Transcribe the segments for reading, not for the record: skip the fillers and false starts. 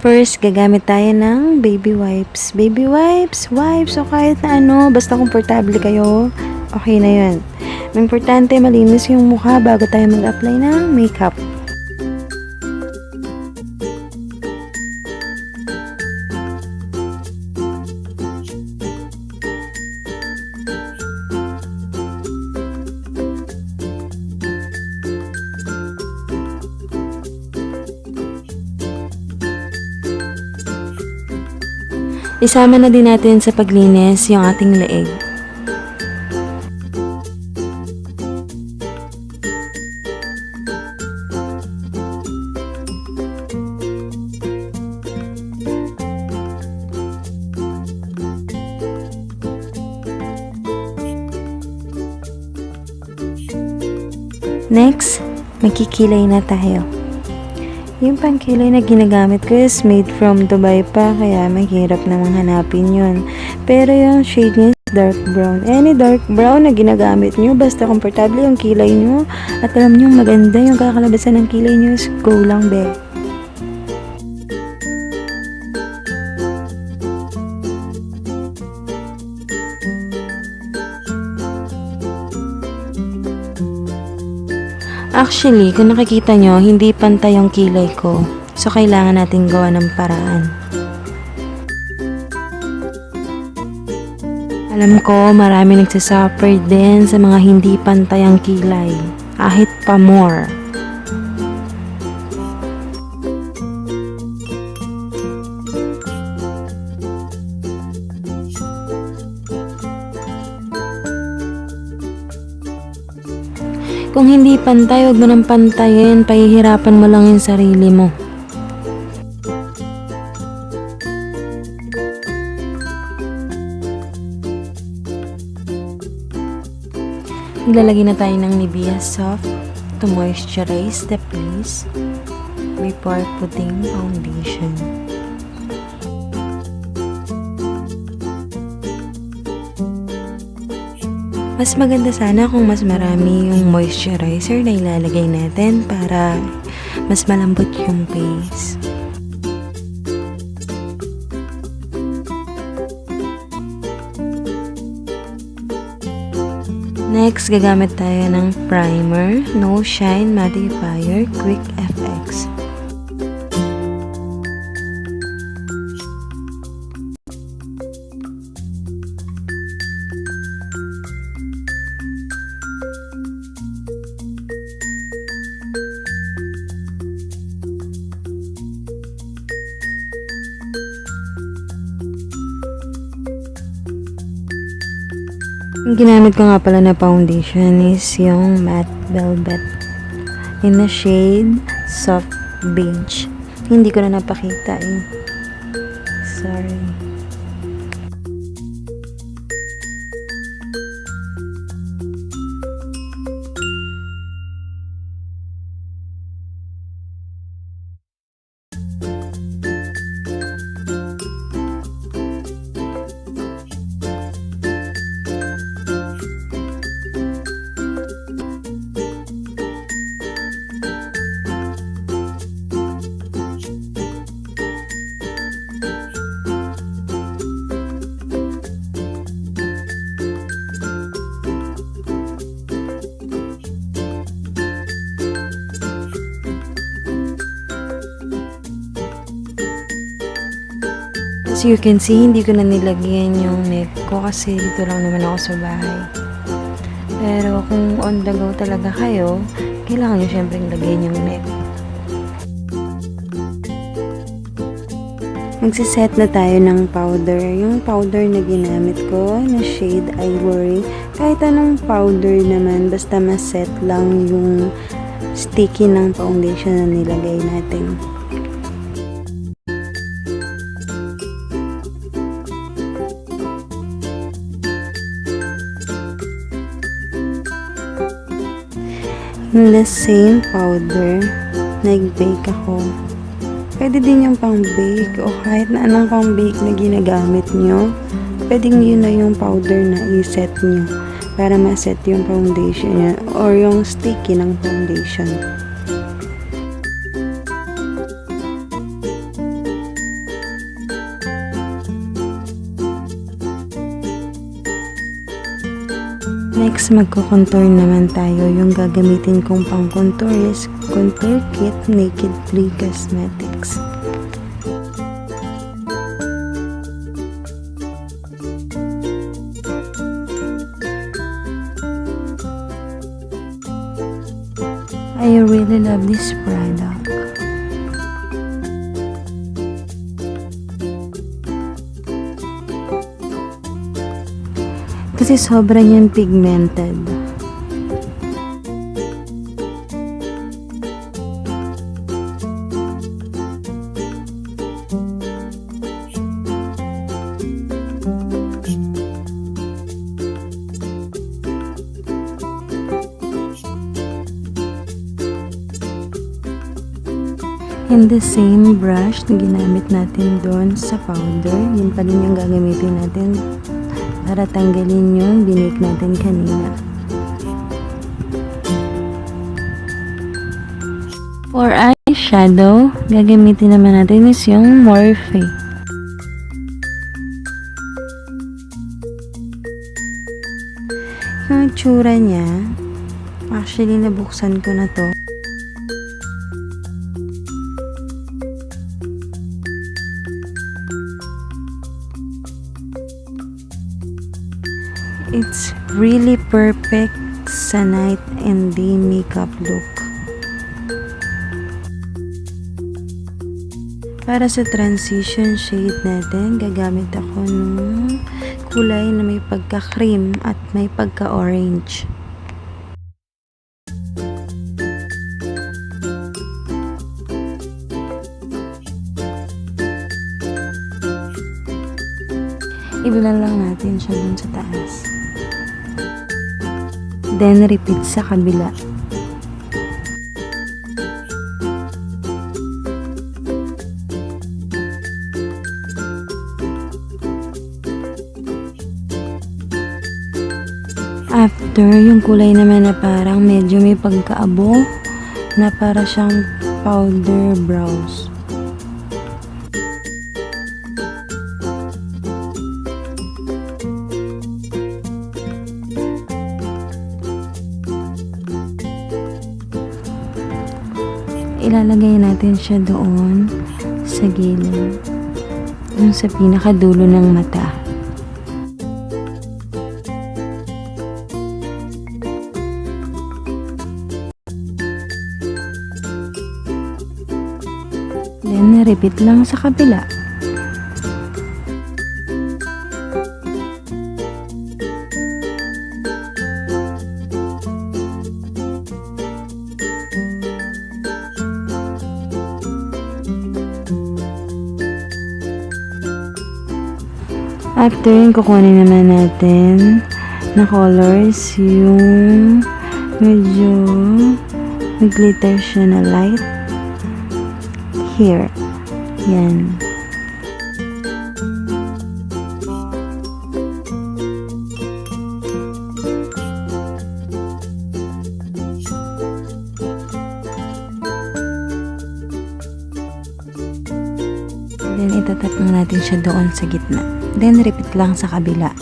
First, gagamit tayo ng baby wipes. Baby wipes, wipes, o kahit na ano, basta komportable kayo, okay na yun. Importante, malinis yung mukha bago tayo mag-apply ng makeup. Isama na din natin sa paglinis yung ating leeg. Next, magkikilay na tayo. Yung pangkilay na ginagamit ko is made from Dubai pa, kaya mahirap namang hanapin yun. Pero yung shade niya is dark brown. Any dark brown na ginagamit nyo, basta komportable yung kilay nyo at alam nyo maganda yung kakalabasan ng kilay nyo, is go lang, be. Actually, kung nakikita nyo, hindi pantay yung kilay ko. So, kailangan natin gawa ng paraan. Alam ko, marami nagsasuffer din sa mga hindi pantay ang kilay. Kahit pa more. Kung hindi pantay, huwag mo nang pantayin. Pahihirapan mo lang yung sarili mo. Maglalagay na tayo ng Nivea Soft to moisturize the face before putting foundation. Mas maganda sana kung mas marami yung moisturizer na ilalagay natin para mas malambot yung face. Next, gagamit tayo ng primer, No Shine Mattifier Quick FX. Yung ginamit ko nga pala na foundation is yung Matte Velvet in the shade Soft Beige. Hindi ko na napakita eh. Sorry. As you can see, hindi ko na nilagyan yung neck ko kasi dito lang naman ako sa bahay. Pero kung on the go talaga kayo, kailangan nyo syempre nilagyan yung neck. Magsiset na tayo ng powder. Yung powder na ginamit ko na shade Ivory Kahit anong powder naman, basta maset lang yung sticky ng foundation na nilagay natin. In the same powder, nag-bake ako. Pwede din yung pang-bake o kahit na anong pang-bake na ginagamit nyo. Pwedeng yun na yung powder na i-set nyo para ma-set yung foundation nyo or yung sticky ng foundation. Next, magko-contour naman tayo. Yung gagamitin kong pang-contour is Contour Kit Naked Free Cosmetics. I really love this product. Kasi sobra niyang pigmented. And the same brush na ginamit natin doon sa powder, yun pa din yung gagamitin natin para tanggalin yung binake natin kanina. For eyeshadow, gagamitin naman natin is yung Morphe. Yung itsura niya, actually nabuksan ko na to. It's really perfect sa night and day makeup look. Para sa transition shade natin, gagamit ako ng kulay na may pagka-cream at may pagka-orange. Ibulan lang natin siya dun sa taas. Then, repeat sa kabila. After, yung kulay naman na parang medyo may pagkaabo, na para siyang powder brows. Ilalagay natin siya doon sa gilid, doon sa pinakadulo ng mata. Then, repeat lang sa kabila. After yun, kukunin naman natin na colors yung medyo nag-glitter siya na light. Here. Yan. Then, itatap na natin siya doon sa gitna. Then, repeat lang sa kabila.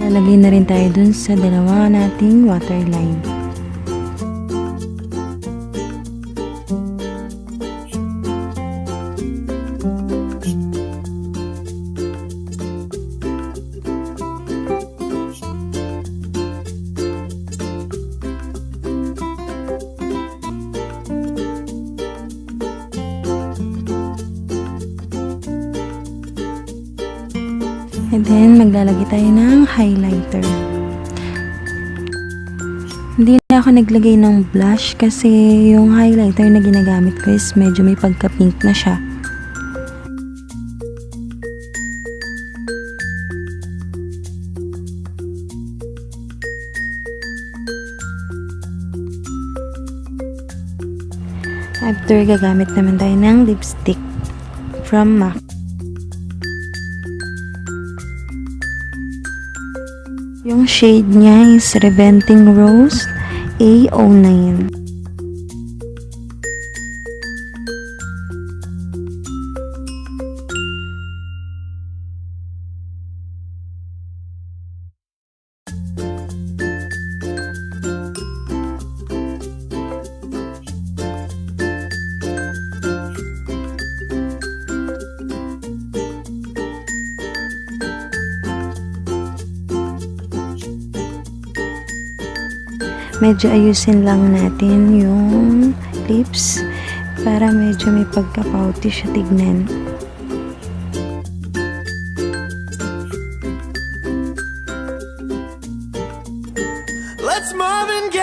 Lalagay na rin tayo dun sa dalawa nating waterline. And then, maglalagay tayo ng highlighter. Hindi na ako naglagay ng blush kasi yung highlighter na ginagamit ko is medyo may pagka-pink na siya. After, gagamit naman tayo ng lipstick from MAC. Yung shade niya is Reventing Rose A09. Medyo ayusin lang natin yung lips para medyo may pagka-pouty siya tignan. Let's move and get